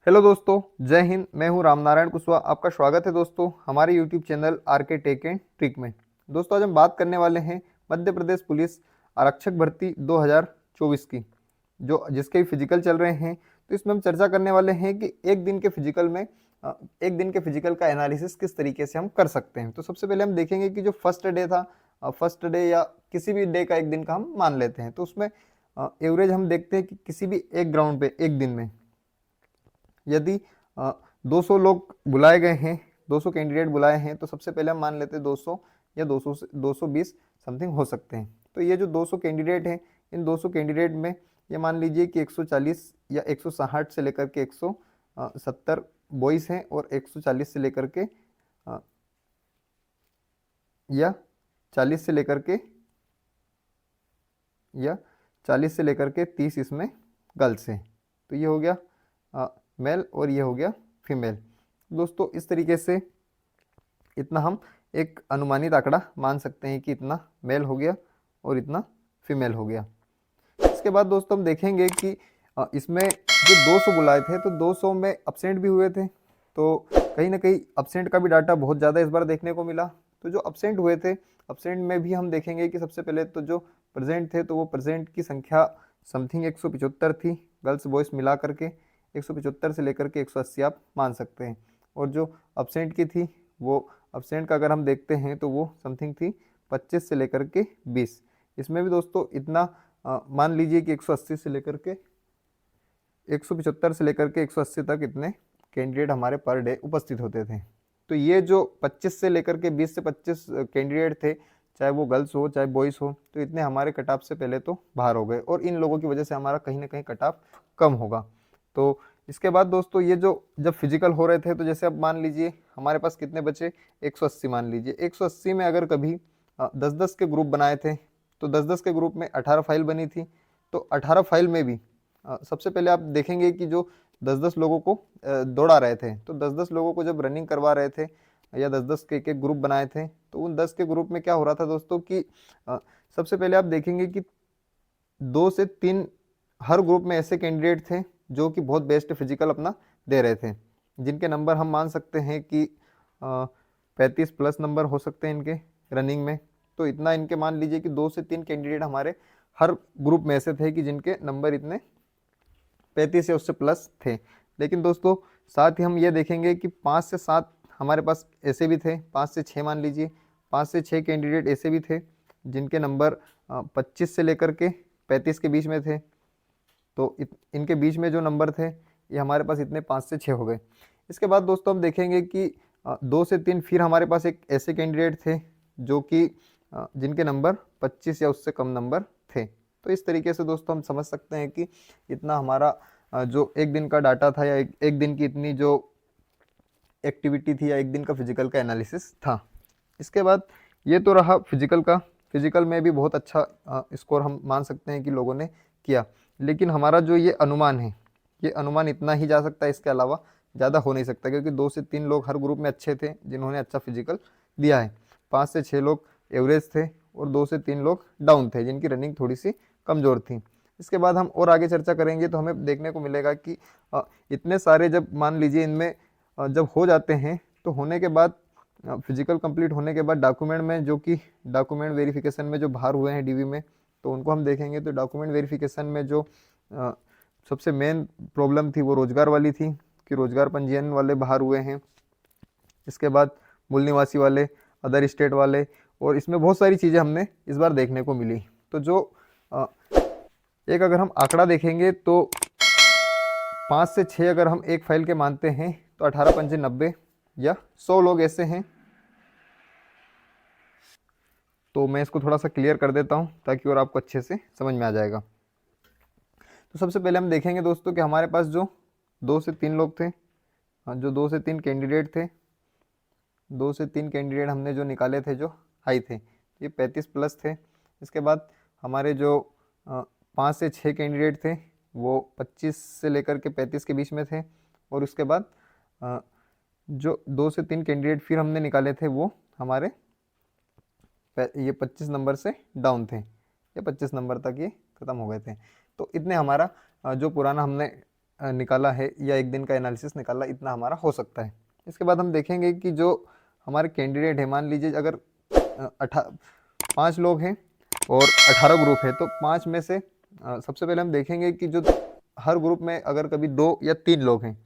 Hello दोस्तों, जय हिंद। मैं हूं रामनारायण कुशवाहा। आपका स्वागत है दोस्तों हमारे YouTube channel RK tech and trick में। दोस्तों आज हम बात करने वाले हैं मध्य प्रदेश पुलिस आरक्षक भर्ती 2024 की, जो जिसके भी फिजिकल चल रहे हैं। तो इसमें हम चर्चा करने वाले हैं कि एक दिन के फिजिकल में एक दिन के फिजिकल का एनालिसिस किस तरीके से हम कर सकते हैं। तो सबसे पहले हम देखेंगे कि जो फर्स्ट डे था, फर्स्ट डे या किसी भी डे का एक दिन का हम मान लेते हैं, तो उसमें एवरेज हम देखते हैं कि किसी भी एक ग्राउंड पे एक दिन में यदि 200 लोग बुलाए गए हैं, 200 कैंडिडेट बुलाए हैं, तो सबसे पहले हम मान लेते हैं 200 या 200 से 220 समथिंग हो सकते हैं। तो ये जो 200 कैंडिडेट हैं, इन 200 कैंडिडेट में ये मान लीजिए कि 140 या 160 से लेकर के 170 बॉयज़ हैं और 140 से लेकर के या 40 से लेकर के या 40 से लेकर के 30 इसमें गर्ल्स हैं। तो ये हो गया मेल और ये हो गया फीमेल। दोस्तों इस तरीके से इतना हम एक अनुमानित आंकड़ा मान सकते हैं कि इतना मेल हो गया और इतना फीमेल हो गया। इसके बाद दोस्तों हम देखेंगे कि इसमें जो 200 बुलाए थे, तो 200 में अब्सेंट भी हुए थे। तो कहीं ना कहीं अब्सेंट का भी डाटा बहुत ज़्यादा इस बार देखने को मिला। तो जो अब्सेंट हुए थे, अब्सेंट में भी हम देखेंगे कि सबसे पहले तो जो प्रेजेंट थे, तो वो प्रेजेंट की संख्या समथिंग 175 थी, गर्ल्स बॉयज़ मिला करके 175 से लेकर के 180 आप मान सकते हैं। और जो अब्सेंट की थी, वो अब्सेंट का अगर हम देखते हैं तो वो समथिंग थी 25 से लेकर के 20। इसमें भी दोस्तों इतना मान लीजिए कि 180 से लेकर के 175 से लेकर के 180 तक इतने कैंडिडेट हमारे पर डे उपस्थित होते थे। तो ये जो 25 से लेकर के 20 से 25 कैंडिडेट थे, चाहे वो गर्ल्स हो चाहे बॉयज़ हो, तो इतने हमारे कट ऑफ से पहले तो बाहर हो गए और इन लोगों की वजह से हमारा कहीं ना कहीं कट ऑफ कम होगा। तो इसके बाद दोस्तों ये जो जब फिजिकल हो रहे थे, तो जैसे अब मान लीजिए हमारे पास कितने बचे, 180 मान लीजिए। 180 में अगर कभी 10-10 के ग्रुप बनाए थे, तो 10-10 के ग्रुप में 18 फाइल बनी थी। तो 18 फाइल में भी सबसे पहले आप देखेंगे कि जो 10-10 लोगों को दौड़ा रहे थे, तो 10-10 लोगों को जब रनिंग करवा रहे थे या 10-10 के एक ग्रुप बनाए थे, तो उन 10 के ग्रुप में क्या हो रहा था दोस्तों कि सबसे पहले आप देखेंगे कि 2 से 3 हर ग्रुप में ऐसे कैंडिडेट थे जो कि बहुत बेस्ट फिजिकल अपना दे रहे थे, जिनके नंबर हम मान सकते हैं कि 35 प्लस नंबर हो सकते हैं इनके रनिंग में। तो इतना इनके मान लीजिए कि 2 से 3 कैंडिडेट हमारे हर ग्रुप में ऐसे थे कि जिनके नंबर इतने 35 या उससे प्लस थे। लेकिन दोस्तों साथ ही हम ये देखेंगे कि 5 से 7 हमारे पास ऐसे भी थे, 5 से 6 मान लीजिए, 5 से 6 कैंडिडेट ऐसे भी थे जिनके नंबर 25 से लेकर के 35 के बीच में थे। तो इनके बीच में जो नंबर थे, ये हमारे पास इतने 5 से 6 हो गए। इसके बाद दोस्तों हम देखेंगे कि 2 से 3 फिर हमारे पास एक ऐसे कैंडिडेट थे जो कि जिनके नंबर 25 या उससे कम नंबर थे। तो इस तरीके से दोस्तों हम समझ सकते हैं कि इतना हमारा जो एक दिन का डाटा था या एक दिन की इतनी जो एक्टिविटी थी या एक दिन का फिजिकल का एनालिसिस था। इसके बाद ये तो रहा फिजिकल का। फिजिकल में भी बहुत अच्छा स्कोर हम मान सकते हैं कि लोगों ने किया। लेकिन हमारा जो ये अनुमान है, ये अनुमान इतना ही जा सकता है, इसके अलावा ज़्यादा हो नहीं सकता, क्योंकि 2 से 3 लोग हर ग्रुप में अच्छे थे जिन्होंने अच्छा फिजिकल दिया है। 5 से 6 लोग एवरेज थे और 2 से 3 लोग डाउन थे जिनकी रनिंग थोड़ी सी कमज़ोर थी। इसके बाद हम और आगे चर्चा करेंगे तो हमें देखने को मिलेगा कि इतने सारे जब मान लीजिए इनमें जब हो जाते हैं, तो होने के बाद फिजिकल कंप्लीट होने के बाद डॉक्यूमेंट में, जो कि डॉक्यूमेंट वेरिफिकेशन में जो बाहर हुए हैं डीवी में, तो उनको हम देखेंगे। तो डॉक्यूमेंट वेरिफिकेशन में जो सबसे मेन प्रॉब्लम थी वो रोजगार वाली थी कि रोजगार पंजीयन वाले बाहर हुए हैं। इसके बाद मूल निवासी वाले, अदर स्टेट वाले, और इसमें बहुत सारी चीज़ें हमने इस बार देखने को मिली। तो जो एक अगर हम आंकड़ा देखेंगे तो 5 से 6 अगर हम एक फाइल के मानते हैं, तो 18 पंजे 90 या 100 लोग ऐसे हैं। तो मैं इसको थोड़ा सा क्लियर कर देता हूँ ताकि और आपको अच्छे से समझ में आ जाएगा। तो सबसे पहले हम देखेंगे दोस्तों कि हमारे पास जो 2 से 3 लोग थे, जो 2 से 3 कैंडिडेट थे, 2 से 3 कैंडिडेट हमने जो निकाले थे जो हाई थे, ये 35 प्लस थे। इसके बाद हमारे जो 5 से 6 कैंडिडेट थे वो 25 से लेकर के 35 के बीच में थे। और उसके बाद जो 2 से 3 कैंडिडेट फिर हमने निकाले थे वो हमारे ये 25 नंबर से डाउन थे, ये 25 नंबर तक ये ख़त्म हो गए थे। तो इतने हमारा जो पुराना हमने निकाला है या एक दिन का एनालिसिस निकाला, इतना हमारा हो सकता है। इसके बाद हम देखेंगे कि जो हमारे कैंडिडेट है, मान लीजिए अगर 5 लोग हैं और 18 ग्रुप है, तो 5 में से सबसे पहले हम देखेंगे कि जो हर ग्रुप में अगर कभी 2 या 3 लोग हैं,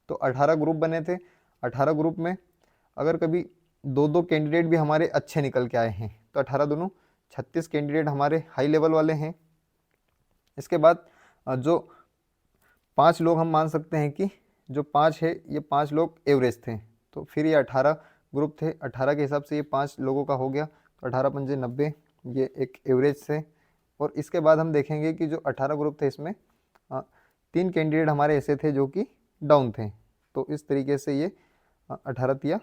तो 18 ग्रुप बने थे। 18 ग्रुप में अगर कभी 2-2 कैंडिडेट भी हमारे अच्छे निकल के आए हैं, तो 18 दोनों 36 कैंडिडेट हमारे हाई लेवल वाले हैं। इसके बाद जो 5 लोग हम मान सकते हैं कि जो 5 है ये 5 लोग एवरेज थे, तो फिर ये 18 ग्रुप थे, 18 के हिसाब से ये 5 लोगों का हो गया, तो 18 पंजे 90, ये एक एवरेज थे। और इसके बाद हम देखेंगे कि जो 18 ग्रुप थे इसमें 3 कैंडिडेट हमारे ऐसे थे जो कि डाउन थे, तो इस तरीके से ये 18 तिया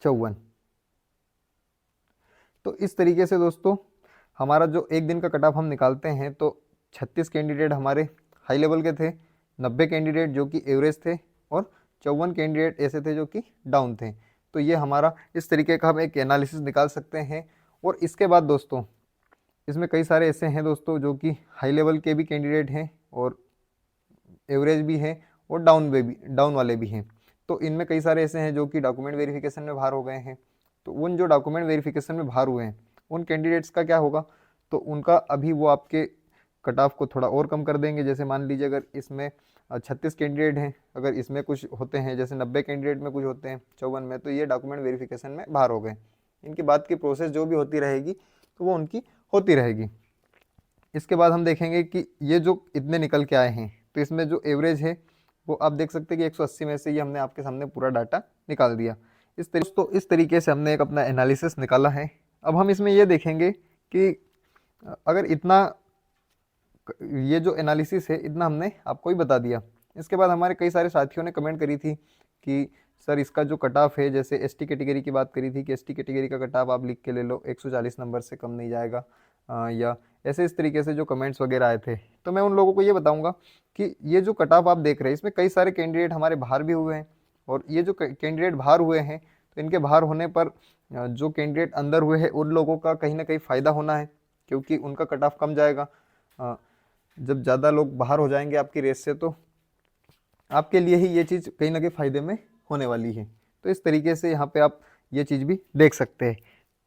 54। तो इस तरीके से दोस्तों हमारा जो एक दिन का कट ऑफ हम निकालते हैं, तो 36 कैंडिडेट हमारे हाई लेवल के थे, 90 कैंडिडेट जो कि एवरेज थे और 54 कैंडिडेट ऐसे थे जो कि डाउन थे। तो ये हमारा इस तरीके का हम एक एनालिसिस निकाल सकते हैं। और इसके बाद दोस्तों इसमें कई सारे ऐसे हैं दोस्तों जो कि हाई लेवल के भी कैंडिडेट हैं और एवरेज भी हैं और डाउन वाले भी हैं। तो इनमें कई सारे ऐसे हैं जो कि डॉक्यूमेंट वेरिफिकेशन में बाहर हो गए हैं। तो उन जो डॉक्यूमेंट वेरिफिकेशन में बाहर हुए हैं उन कैंडिडेट्स का क्या होगा, तो उनका अभी वो आपके कट ऑफ को थोड़ा और कम कर देंगे। जैसे मान लीजिए अगर इसमें 36 कैंडिडेट हैं, अगर इसमें कुछ होते हैं, जैसे 90 कैंडिडेट में कुछ होते हैं 54 में, तो ये डॉक्यूमेंट वेरिफिकेशन में बाहर हो गए। इनके बाद की प्रोसेस जो भी होती रहेगी तो वो उनकी होती रहेगी। इसके बाद हम देखेंगे कि ये जो इतने निकल के आए हैं, तो इसमें जो एवरेज है वो आप देख सकते हैं कि 180 में से ये हमने आपके सामने पूरा डाटा निकाल दिया। इस तरीके से हमने एक अपना एनालिसिस निकाला है। अब हम इसमें ये देखेंगे कि अगर इतना ये जो एनालिसिस है इतना हमने आपको ही बता दिया। इसके बाद हमारे कई सारे साथियों ने कमेंट करी थी कि सर इसका जो कट ऑफ है, जैसे एसटी कैटेगरी की बात करी थी कि एसटी कैटेगरी का कट ऑफ आप लिख के ले लो, 140 नंबर से कम नहीं जाएगा, या ऐसे इस तरीके से जो कमेंट्स वगैरह आए थे। तो मैं उन लोगों को ये बताऊंगा कि ये जो कट ऑफ आप देख रहे हैं इसमें कई सारे कैंडिडेट हमारे बाहर भी हुए हैं, और ये जो कैंडिडेट बाहर हुए हैं तो इनके बाहर होने पर जो कैंडिडेट अंदर हुए हैं उन लोगों का कहीं ना कहीं फ़ायदा होना है, क्योंकि उनका कट ऑफ कम जाएगा। जब ज़्यादा लोग बाहर हो जाएंगे आपकी रेस से, तो आपके लिए ही ये चीज़ कहीं ना कहीं फ़ायदे में होने वाली है। तो इस तरीके से यहाँ पे आप ये चीज़ भी देख सकते हैं।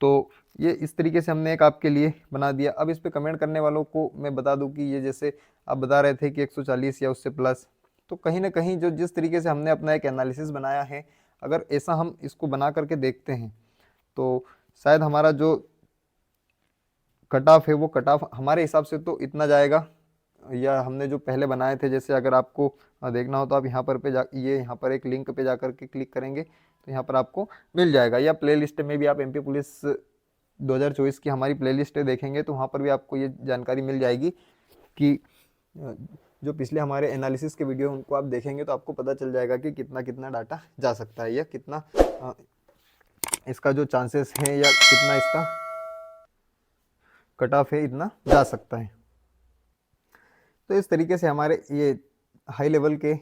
तो ये इस तरीके से हमने एक आपके लिए बना दिया। अब इस पे कमेंट करने वालों को मैं बता दूं कि ये जैसे आप बता रहे थे कि 140 या उससे प्लस, तो कहीं ना कहीं जो जिस तरीके से हमने अपना एक एनालिसिस बनाया है, अगर ऐसा हम इसको बना करके देखते हैं तो शायद हमारा जो कट ऑफ है वो कट ऑफ हमारे हिसाब से तो इतना जाएगा, या हमने जो पहले बनाए थे, जैसे अगर आपको देखना हो तो आप यहाँ पर यहाँ पर एक लिंक पे जा कर के क्लिक करेंगे तो यहाँ पर आपको मिल जाएगा, या प्लेलिस्ट में भी आप एमपी पुलिस 2024 की हमारी प्लेलिस्ट देखेंगे तो वहाँ पर भी आपको ये जानकारी मिल जाएगी कि जो पिछले हमारे एनालिसिस के वीडियो उनको आप देखेंगे तो आपको पता चल जाएगा कि कितना कितना डाटा जा सकता है, या कितना इसका जो चांसेस हैं, या कितना इसका कट ऑफ है इतना जा सकता है। तो इस तरीके से हमारे ये हाई लेवल के,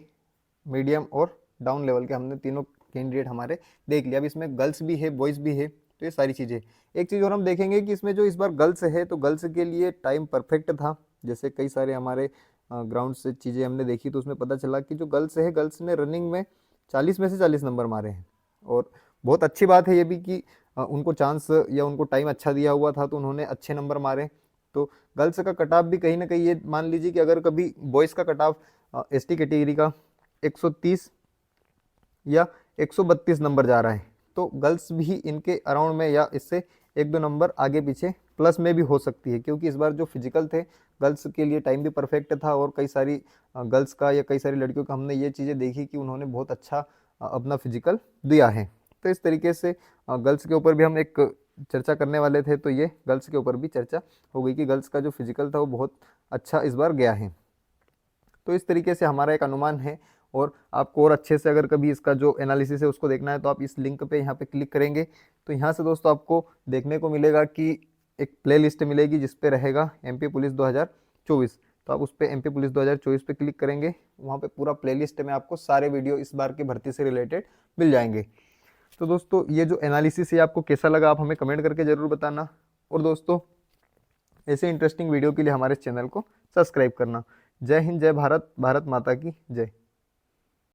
मीडियम और डाउन लेवल के हमने तीनों कैंडिडेट हमारे देख लिया। अब इसमें गर्ल्स भी है, बॉयज़ भी है, तो ये सारी चीज़ें। एक चीज़ और हम देखेंगे कि इसमें जो इस बार गर्ल्स है तो गर्ल्स के लिए टाइम परफेक्ट था। जैसे कई सारे हमारे ग्राउंड से चीज़ें हमने देखी तो उसमें पता चला कि जो गर्ल्स है, गर्ल्स ने रनिंग में 40 में से 40 नंबर मारे हैं। और बहुत अच्छी बात है ये भी कि उनको चांस या उनको टाइम अच्छा दिया हुआ था तो उन्होंने अच्छे नंबर मारे। तो गर्ल्स का कट ऑफ भी कहीं ना कहीं ये मान लीजिए कि अगर कभी बॉयज़ का कट ऑफ एसटी कैटेगरी का 130 या 132 नंबर जा रहा है, तो गर्ल्स भी इनके अराउंड में या इससे 1-2 नंबर आगे पीछे प्लस में भी हो सकती है, क्योंकि इस बार जो फिजिकल थे गर्ल्स के लिए टाइम भी परफेक्ट था। और कई सारी गर्ल्स का या कई सारी लड़कियों का हमने ये चीज़ें देखी कि उन्होंने बहुत अच्छा अपना फिजिकल दिया है। तो इस तरीके से गर्ल्स के ऊपर भी हम एक चर्चा करने वाले थे, तो ये गर्ल्स के ऊपर भी चर्चा हो गई कि गर्ल्स का जो फिजिकल था वो बहुत अच्छा इस बार गया है। तो इस तरीके से हमारा एक अनुमान है। और आपको और अच्छे से अगर कभी इसका जो एनालिसिस है उसको देखना है तो आप इस लिंक पे यहाँ पे क्लिक करेंगे तो यहाँ से दोस्तों आपको देखने को मिलेगा कि एक प्ले लिस्ट मिलेगी जिस पे रहेगा एमपी पुलिस 2024। तो आप उस पर एमपी पुलिस 2024 पे क्लिक करेंगे, वहाँ पे पूरा प्ले लिस्ट में आपको सारे वीडियो इस बार की भर्ती से रिलेटेड मिल जाएंगे। तो दोस्तों ये जो एनालिसिस है आपको कैसा लगा आप हमें कमेंट करके ज़रूर बताना। और दोस्तों ऐसे इंटरेस्टिंग वीडियो के लिए हमारे चैनल को सब्सक्राइब करना। जय हिंद, जय भारत, भारत माता की जय।